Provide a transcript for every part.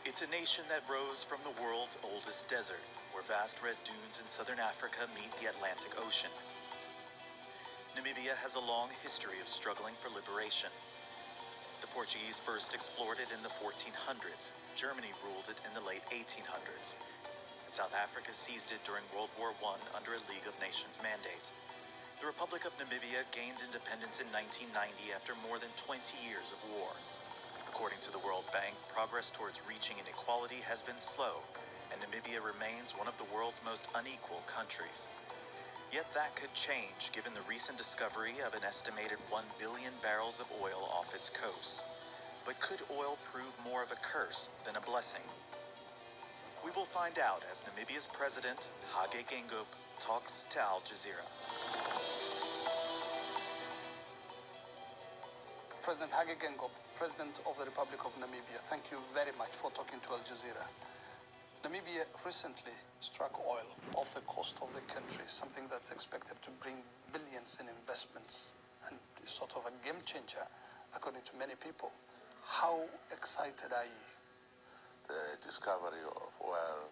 It's a nation that rose from the world's oldest desert, where vast red dunes in southern Africa meet the Atlantic Ocean. Namibia has a long history of struggling for liberation. The Portuguese first explored it in the 1400s. Germany ruled it in the late 1800s. And South Africa seized it during World War I under a League of Nations mandate. The Republic of Namibia gained independence in 1990 after more than 20 years of war. According to the World Bank, progress towards reaching inequality has been slow, and Namibia remains one of the world's most unequal countries. Yet that could change given the recent discovery of an estimated 1 billion barrels of oil off its coast. But could oil prove more of a curse than a blessing? We will find out as Namibia's president, Hage Geingob, talks to Al Jazeera. President Hage Geingob, President of the Republic of Namibia, thank you very much for talking to Al Jazeera. Namibia recently struck oil off the coast of the country, something that's expected to bring billions in investments and is sort of a game changer, according to many people. How excited are you? The discovery of oil,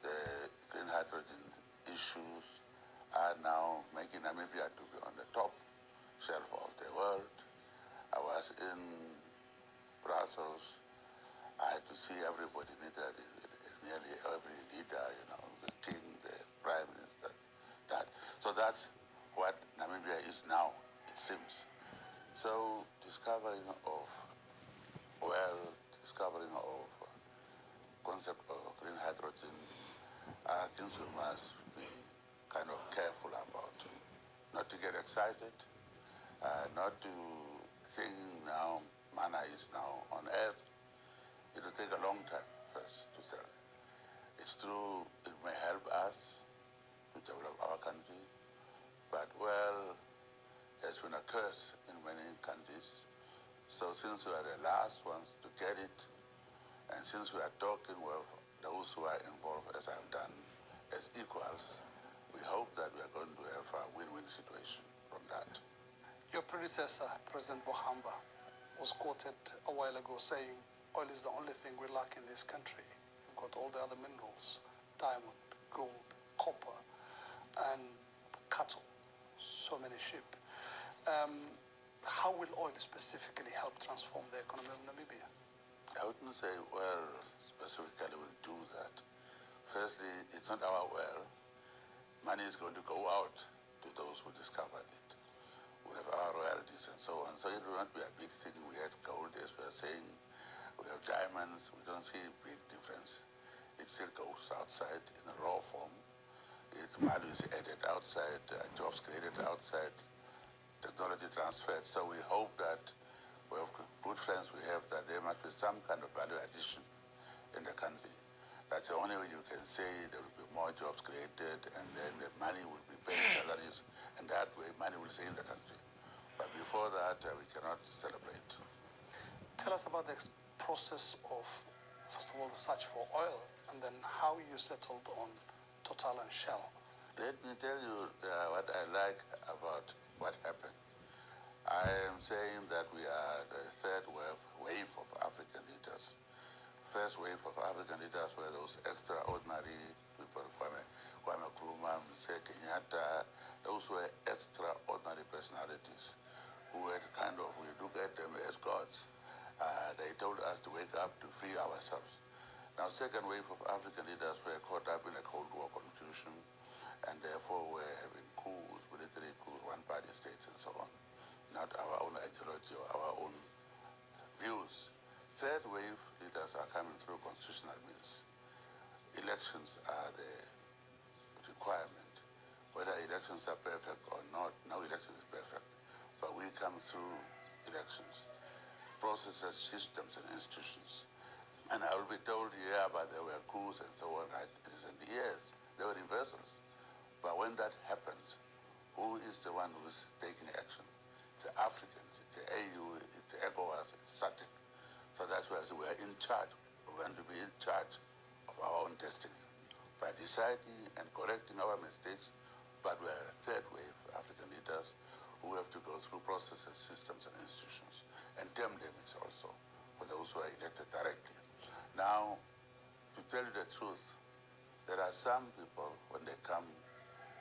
the green hydrogen issues are now making Namibia to be on the top shelf of the world. I was in Brussels. I had to see everybody, nearly every leader, the king, the prime minister, that. So that's what Namibia is now, it seems. So discovering of oil, discovering of concept of green hydrogen, things we must be kind of careful about. Not to get excited, not to think now manna is now on earth. It will take a long time first to sell. It's true, it may help us to develop our country, but well, there's been a curse in many countries. So since we are the last ones to get it, and since we are talking with those who are involved, as I've done, as equals, we hope that we are going to have a win-win situation from that. Your predecessor, President Bohamba, was quoted a while ago saying, oil is the only thing we lack in this country. We've got all the other minerals, diamond, gold, copper, and cattle, so many sheep. How will oil specifically help transform the economy of Namibia? I wouldn't say oil specifically will do that. Firstly, it's not our oil. Money is going to go out to those who discovered it. We have our royalties and so on. So it will not be a big thing. We had gold, as we are saying. We have diamonds. We don't see a big difference. It still goes outside in a raw form. Its value is added outside, jobs created outside, technology transferred. So we hope that we have good friends we have, that there must be some kind of value addition in the country. That's the only way you can say there will be more jobs created, and then the money will be paid salaries, and that way money will stay in the country. But before that, we cannot celebrate. Tell us about the process of, first of all, the search for oil, and then how you settled on Total and Shell. Let me tell you what I like about what happened. I am saying that we are the third wave of African leaders. First wave of African leaders were those extraordinary people, Kwame Nkrumah, Mzee Kenyatta. Those were extraordinary personalities who had kind of, we look at them as gods. They told us to wake up to free ourselves. Now, second wave of African leaders were caught up in a Cold War confusion, and therefore were having coups, military coups, one-party states, and so on. Not our own ideology or our own views. Third wave leaders are coming through constitutional means. Elections are the requirement. Whether elections are perfect or not, no election is perfect. But we come through elections, processes, systems, and institutions. And I will be told, yeah, but there were coups and so on, right? Recently, yes, there were reversals. But when that happens, who is the one who is taking action? It's the Africans, it's the AU, it's the ECOWAS, it's SADC. So that's why we are in charge. We want to be in charge of our own destiny by deciding and correcting our mistakes. But we are a third wave African leaders who have to go through processes, systems, and institutions, and term limits also for those who are elected directly. Now tell you the truth, there are some people, when they come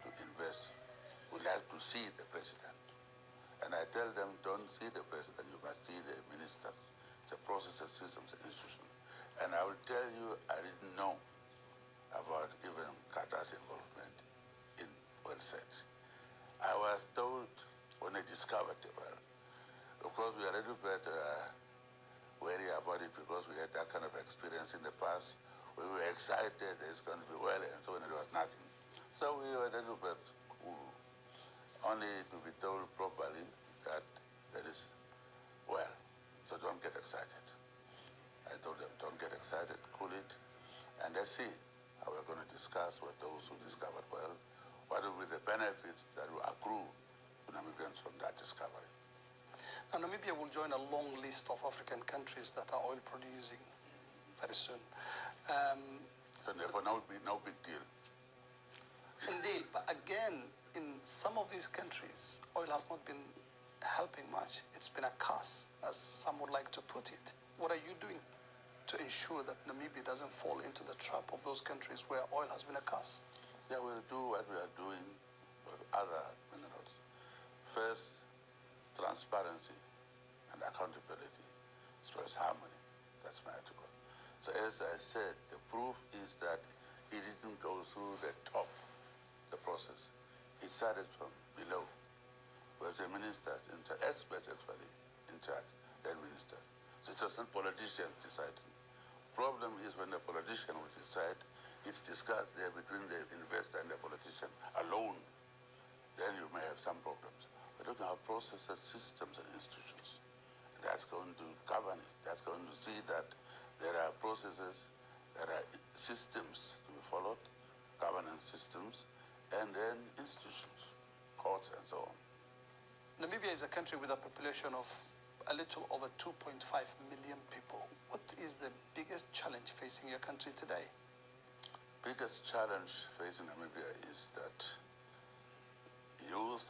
to invest, who like to see the president. And I tell them, don't see the president, you must see the ministers, the processes, systems, and institutions. And I will tell you, I didn't know about even Qatar's involvement in oil search. I was told when I discovered the oil. Of course, we are a little bit wary about it because we had that kind of experience in the past. We were excited there's going to be oil, and so when there was nothing. So we were a little bit cool, only to be told properly that there is oil. So don't get excited. I told them, don't get excited, cool it, and let's see how we're going to discuss with those who discovered oil, what will be the benefits that will accrue to Namibians from that discovery. Now, Namibia will join a long list of African countries that are oil producing very soon. So therefore, no big deal. Indeed, but again, in some of these countries, oil has not been helping much. It's been a curse, as some would like to put it. What are you doing to ensure that Namibia doesn't fall into the trap of those countries where oil has been a curse? Yeah, we'll do what we are doing with other minerals. First, transparency and accountability spells harmony. That's my article. So as I said, the proof is that it didn't go through the top, the process. It started from below, where the ministers, experts actually, in charge, then ministers. So it wasn't politicians deciding. Problem is when the politician will decide, it's discussed there between the investor and the politician alone, then you may have some problems. We're looking at processes, systems, and institutions. That's going to govern it. That's going to see that there are processes, there are systems to be followed, governance systems, and then institutions, courts, and so on. Namibia is a country with a population of a little over 2.5 million people. What is the biggest challenge facing your country today? Biggest challenge facing Namibia is that youth,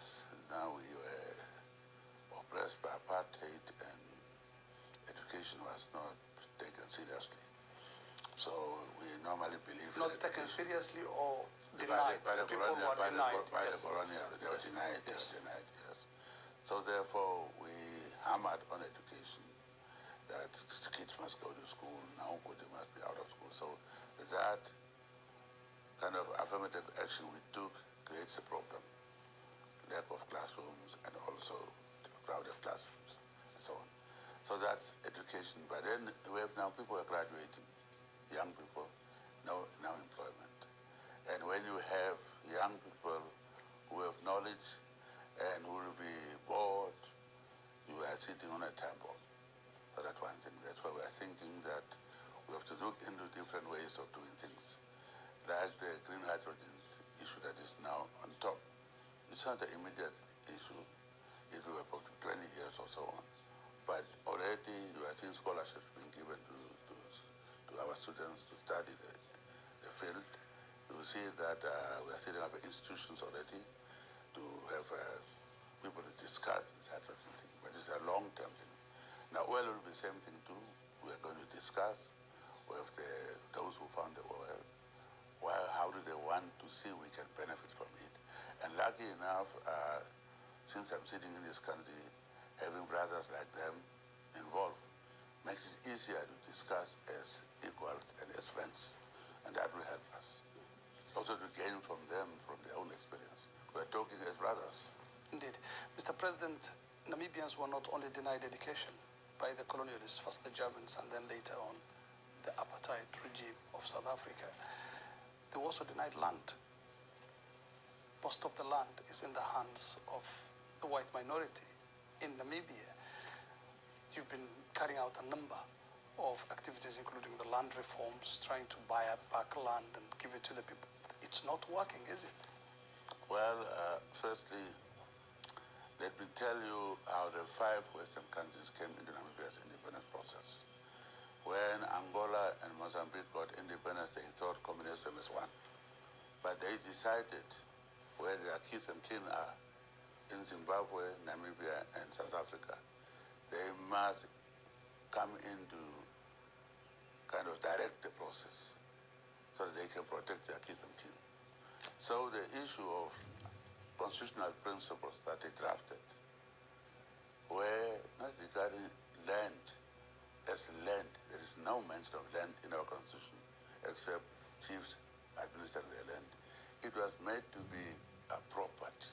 now we were oppressed by apartheid and education was not taken seriously. So we normally believe Not that taken seriously or denied? By the people colonial, were denied. by Yes. the colonial, they were Yes. denied, they Yes. were denied, yes. So therefore we hammered on education, that kids must go to school, now they must be out of school. So that kind of affirmative action we took creates a problem. Lack of classrooms and also crowded classrooms and so on. So that's education. But then we have now people are graduating, young people, now employment. And when you have young people who have knowledge and who will be bored, you are sitting on a time bomb. So that's one thing. That's why we are thinking that we have to look into different ways of doing things. Like the green hydrogen issue that is now on top. It's not an immediate issue. It will be about 20 years or so on. But already you are seeing scholarships being given to our students to study the field. You will see that we are setting up institutions already to have people to discuss this hydrogen thing. But it's a long-term thing. Now oil will be the same thing too. We are going to discuss with those who found the oil. How do they want to see we can benefit from it? And lucky enough, since I'm sitting in this country, having brothers like them involved makes it easier to discuss as equals and as friends. And that will help us. Also to gain from them, from their own experience. We're talking as brothers. Indeed. Mr. President, Namibians were not only denied education by the colonialists, first the Germans and then later on the apartheid regime of South Africa. They were also denied land. Most of the land is in the hands of the white minority in Namibia. You've been carrying out a number of activities, including the land reforms, trying to buy back land and give it to the people. It's not working, is it? Well, firstly, let me tell you how the 5 Western countries came into Namibia's independence process. When Angola and Mozambique got independence, they thought communism is one. But they decided where their kith and kin are, in Zimbabwe, Namibia, and South Africa, they must come in to kind of direct the process. so that they can protect their kith and kin. So the issue of constitutional principles that they drafted were not regarding land as land. There is no mention of land in our constitution except chiefs administering their land. It was made to be a property,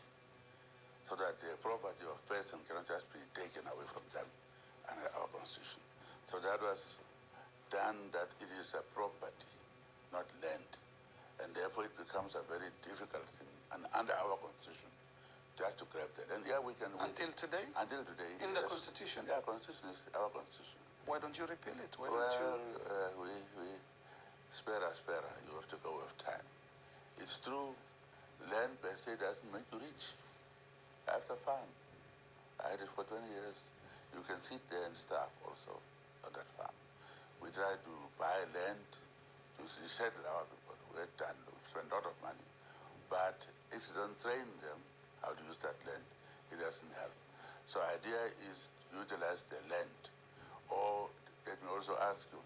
so that the property of person cannot just be taken away from them under our constitution. So that was done that it is a property, not land. And therefore it becomes a very difficult thing. And under our constitution, just to grab that. And yeah, we can... Until today? Until today. In the constitution? Yeah, constitution is our constitution. Why don't you repeal it? Why well, don't you... we spera, you have to go with time. It's true, land per se doesn't make you rich. I have a farm. I had it for 20 years. You can sit there and starve also on that farm. We try to buy land to settle our people. We spend a lot of money. But if you don't train them how to use that land, it doesn't help. So the idea is to utilize the land. Or let me also ask you,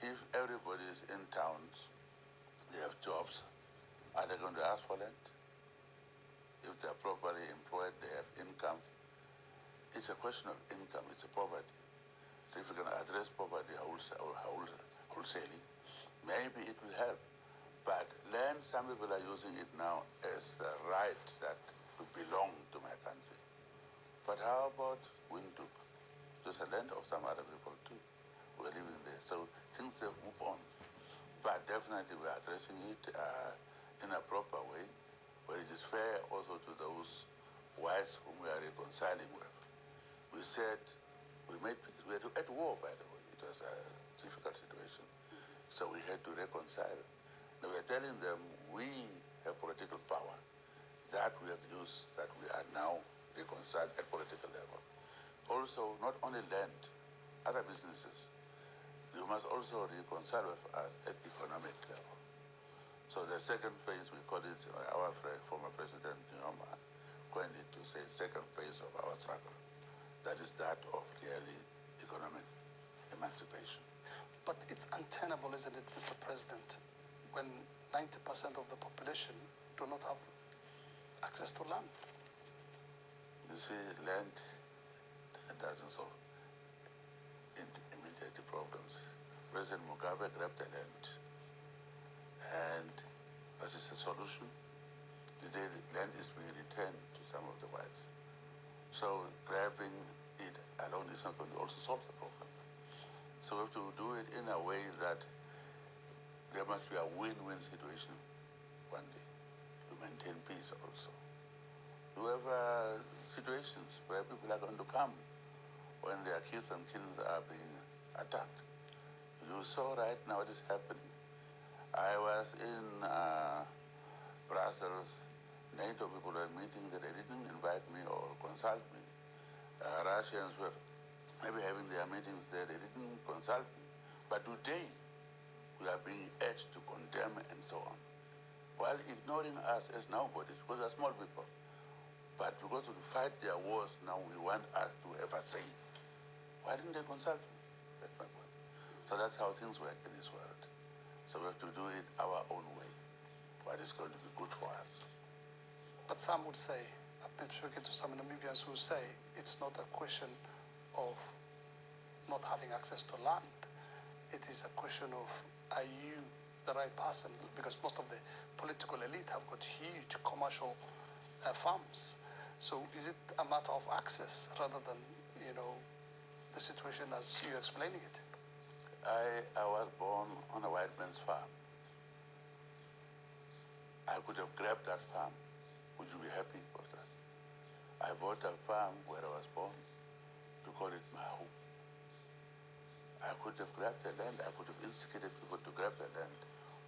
if everybody is in towns, they have jobs, are they going to ask for land? If they're properly employed, they have income. It's a question of income, it's a poverty. So if we're going to address poverty wholesalely, maybe it will help. But land, some people are using it now as a right that to belong to my country. But how about Windhoek? There's a land of some other people too who are living there. So things have moved on. But definitely we're addressing it in a proper way, where it is fair also to those whites whom we are reconciling with. We said, we made peace. We were at war, by the way. It was a difficult situation. So we had to reconcile. Now we're telling them we have political power that we have used, that we are now reconciled at political level. Also, not only land, other businesses, you must also reconcile with us at economic level. So the second phase, we call it, our former President Nyoma coined it to say second phase of our struggle. That is that of really economic emancipation. But it's untenable, isn't it, Mr. President, when 90% of the population do not have access to land? You see, land doesn't solve immediate problems. President Mugabe grabbed the land, and this is a solution. Today, the land is being returned to some of the whites. So grabbing it alone is not going to also solve the problem. So we have to do it in a way that there must be a win-win situation one day to maintain peace also. You have situations where people are going to come when their kith and kin are being attacked. You saw right now what is happening. I was in Brussels. NATO people were meeting that they didn't invite me or consult me. Russians were maybe having their meetings there. They didn't consult me. But today, we are being urged to condemn and so on, while ignoring us as nobodies, because we are small people. But because we fight their wars, now we want us to have a say. Why didn't they consult me? That's my point. So that's how things work in this world. So we have to do it our own way, what is going to be good for us. But some would say, I've been speaking to some Namibians who say it's not a question of not having access to land. It is a question of, are you the right person? Because most of the political elite have got huge commercial farms. So is it a matter of access rather than, the situation as you're explaining it? I was born on a white man's farm. I could have grabbed that farm. Would you be happy with that? I bought a farm where I was born to call it my home. I could have grabbed the land. I could have instigated people to grab the land.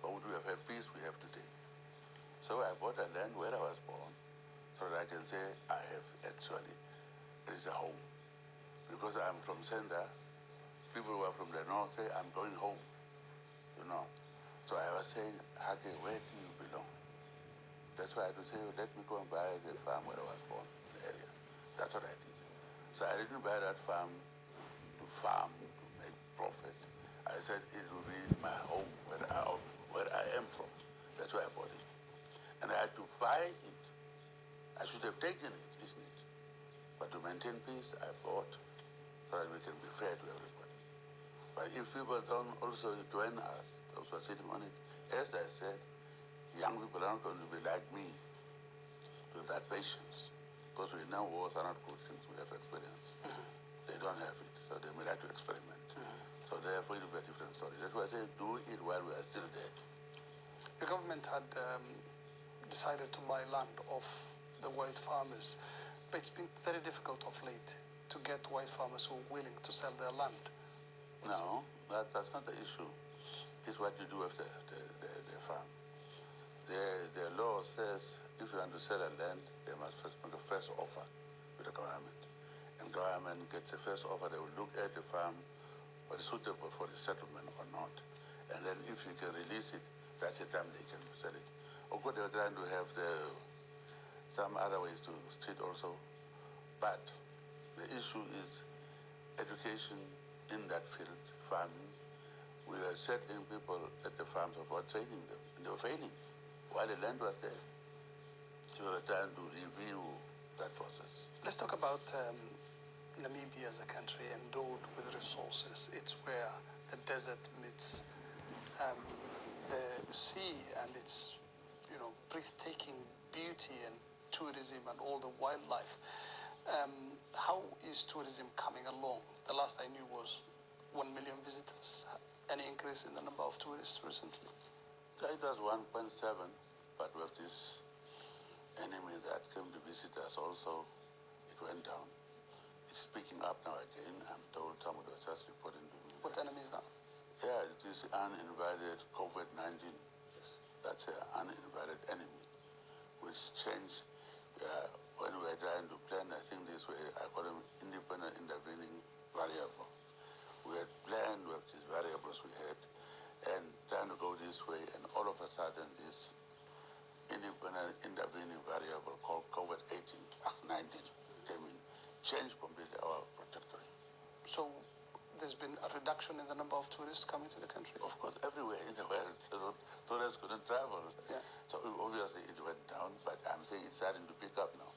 But would we have had peace we have today? So I bought a land where I was born so that I can say I have actually, it is a home. Because I'm from Senda, people who are from the north say, I'm going home, So I was saying, Hake, where do you belong? That's why I had to say, let me go and buy the farm where I was born, in the area. That's what I did. So I didn't buy that farm to make profit. I said it will be my home where I buy it. I should have taken it, isn't it? But to maintain peace, I bought so that we can be fair to everybody. But if people don't also join us, those who are sitting on it, as I said, young people aren't going to be like me with that patience. Because we know wars are not good things we have experience. They don't have it, so they may like to experiment. So therefore it will be a different story. That's why I say do it while we are still there. The government had decided to buy land off the white farmers, but it's been very difficult of late to get white farmers who are willing to sell their land. No, that's not the issue. It's what you do with the farm. The law says if you want to sell a land, they must first make a first offer with the government. And government gets a first offer, they will look at the farm, whether it's suitable for the settlement or not. And then if you can release it, that's the time they can sell it. Of course, they're trying to have some other ways to street also. But the issue is education in that field, farming. We are settling people at the farms about training them, and they were failing while the land was there. So we are trying to review that process. Let's talk about Namibia as a country endowed with resources. It's where the desert meets the sea, and its breathtaking beauty and tourism and all the wildlife. How is tourism coming along? The last I knew was 1 million visitors. Any increase in the number of tourists recently? It was 1.7, but with this enemy that came to visit us also, it went down. It's picking up now again. I'm told somebody was just reporting to me. What enemy is that? Yeah, it is uninvited COVID-19. Yes. That's an uninvited enemy, which changed when we were trying to plan. I think this way, I call them independent intervening variable. We had planned with these variables we had, and trying to go this way, and all of a sudden, this independent intervening variable called COVID-19 came in, changed completely our trajectory. So there's been a reduction in the number of tourists coming to the country? Of course, everywhere in the world, tourists couldn't travel. Yeah. So obviously it went down, but I'm saying it's starting to pick up now.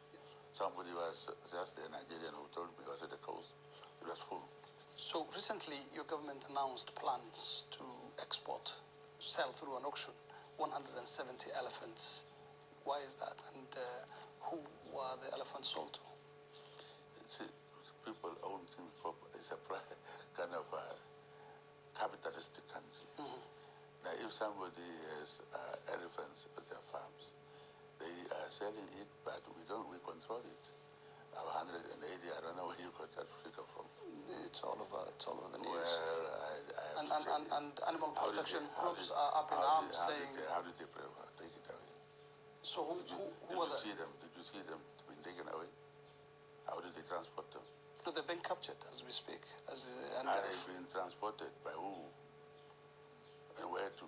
Somebody was just a Nigerian who told me, was at the coast, it was full. So recently, your government announced plans to export, sell through an auction, 170 elephants. Why is that? And who were the elephants sold to? See, people own things proper. It's a kind of a capitalistic country. Now, if somebody has elephants at their farms, they are selling it, but we control it. Our 180, I don't know where you got that figure from. It's all over the news. Well, I and animal protection groups are up in arms saying. How did they take it away? So who Did are you the? see them? Did you see them being taken away? How did they transport them? No, they've been captured as we speak. And Are they being transported by who? And where to?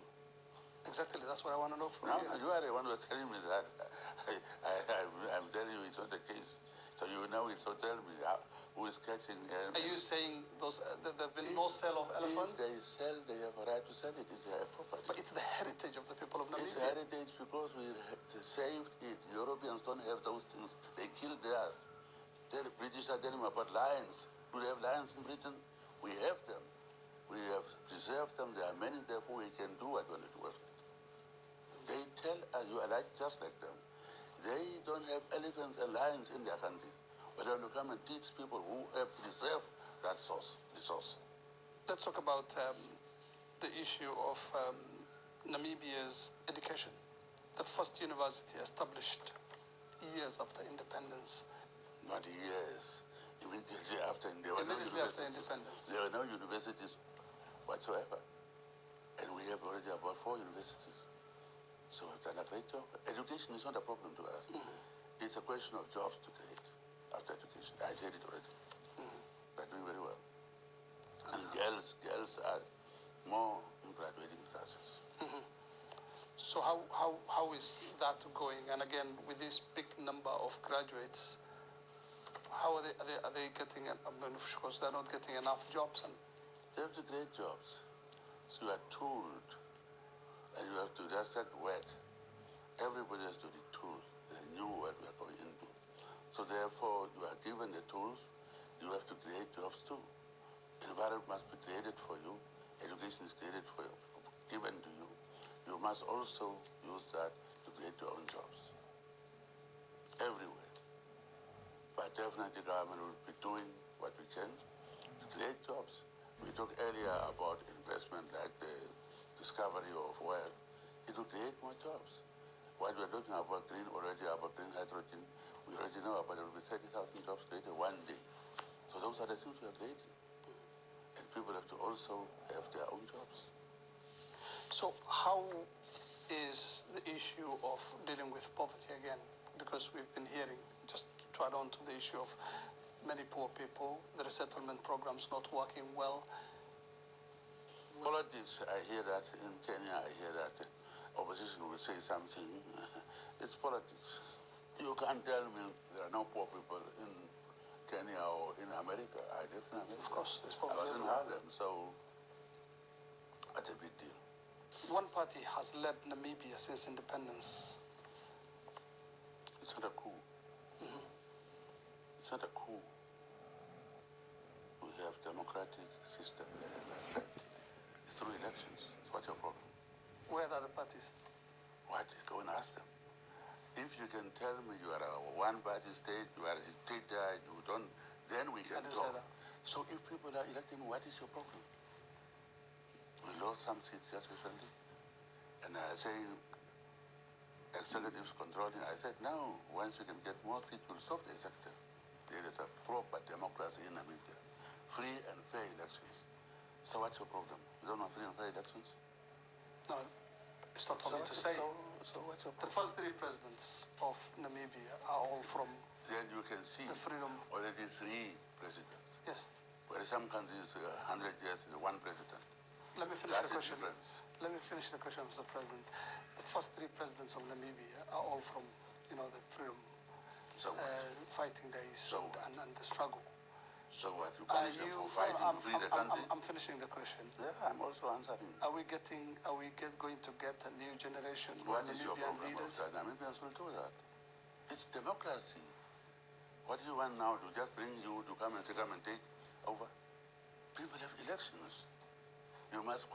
exactly, that's what I want to know from No, you. you are the one who was telling me that. I'm telling you it's not the case. So you know it, so tell me who is catching. Are you saying that there have been no sale of elephant? If they sell, they have a right to sell it. It's their property. But it's the heritage of the people of It's Namibia. heritage because we saved it. Europeans don't have those things. They killed theirs. The British are telling me about lions. Do they have lions in Britain? We have them. We have preserved them. There are many, therefore we can do what we want to do with it. They tell us you are just like them. They don't have elephants and lions in their country. But they want to come and teach people who have preserved that resource. Let's talk about the issue of Namibia's education. The first university established years after independence. Not years. Immediately after, there were no Immediately after universities. independence. There were no universities whatsoever. And we have already about 4 universities. So we've done a great job. Education is not a problem to us. It's a question of jobs to create after education. I said it already. They're doing very well. And girls are more in graduating classes. So how is that going? And again, with this big number of graduates, how are they getting? I mean, of course, they're not getting enough jobs. And They have to create jobs. So you are tooled, and you have to just start work. Everybody has to be tooled. knew what we are going into. So therefore, you are given the tools, you have to create jobs too. Environment must be created for you, education is created for you, given to you. You must also use that to create your own jobs. Everywhere. But definitely government will be doing what we can to create jobs. We talked earlier about investment like the discovery of oil. It will create more jobs. What we're talking about green already, about green hydrogen, we already know about it will be 30,000 jobs created one day. So those are the things we are creating. And people have to also have their own jobs. So how is the issue of dealing with poverty again? Because we've been hearing, just to add on to the issue of many poor people, the resettlement programs not working well. Politics, I hear that in Kenya, I hear that opposition will say something. It's politics. You can't tell me there are no poor people in Kenya or in America. I live in America. Of course, there's I poverty was in everywhere. Harlem, so that's a big deal. One party has led Namibia since independence. It's not a coup. It's not a coup. We have democratic system, as I said. It's through elections. So what's your problem? Where are the other parties? What? Go and ask them. If you can tell me you are a one-party state, you are a dictator, you don't, then we can I didn't say talk. that. So if people are electing, what is your problem? We lost some seats just recently, and I say executives controlling. I said no. Once you can get more seats, you'll stop the executive. There is a proper democracy in Namibia, free and fair elections. So what's your problem? You don't want free and fair elections? No, it's not for me to say. So what's your The problem? first three presidents of Namibia are all from, Then you can see the freedom. already 3 presidents. Yes. Where some countries, 100 years, one president. Let me finish That's the the question. difference. Let me finish the question, Mr. President. The first 3 presidents of Namibia are all from, the freedom So what? fighting days So and the struggle. So what? You Are punish them you? for fighting to free the country? I'm finishing the question. Yeah, I'm also answering. Are we going to get a new generation What of is your Namibian problem leaders? about that? Namibians will do that. It's democracy. What do you want now? To just bring you to come and say, come and take over? People have elections. You must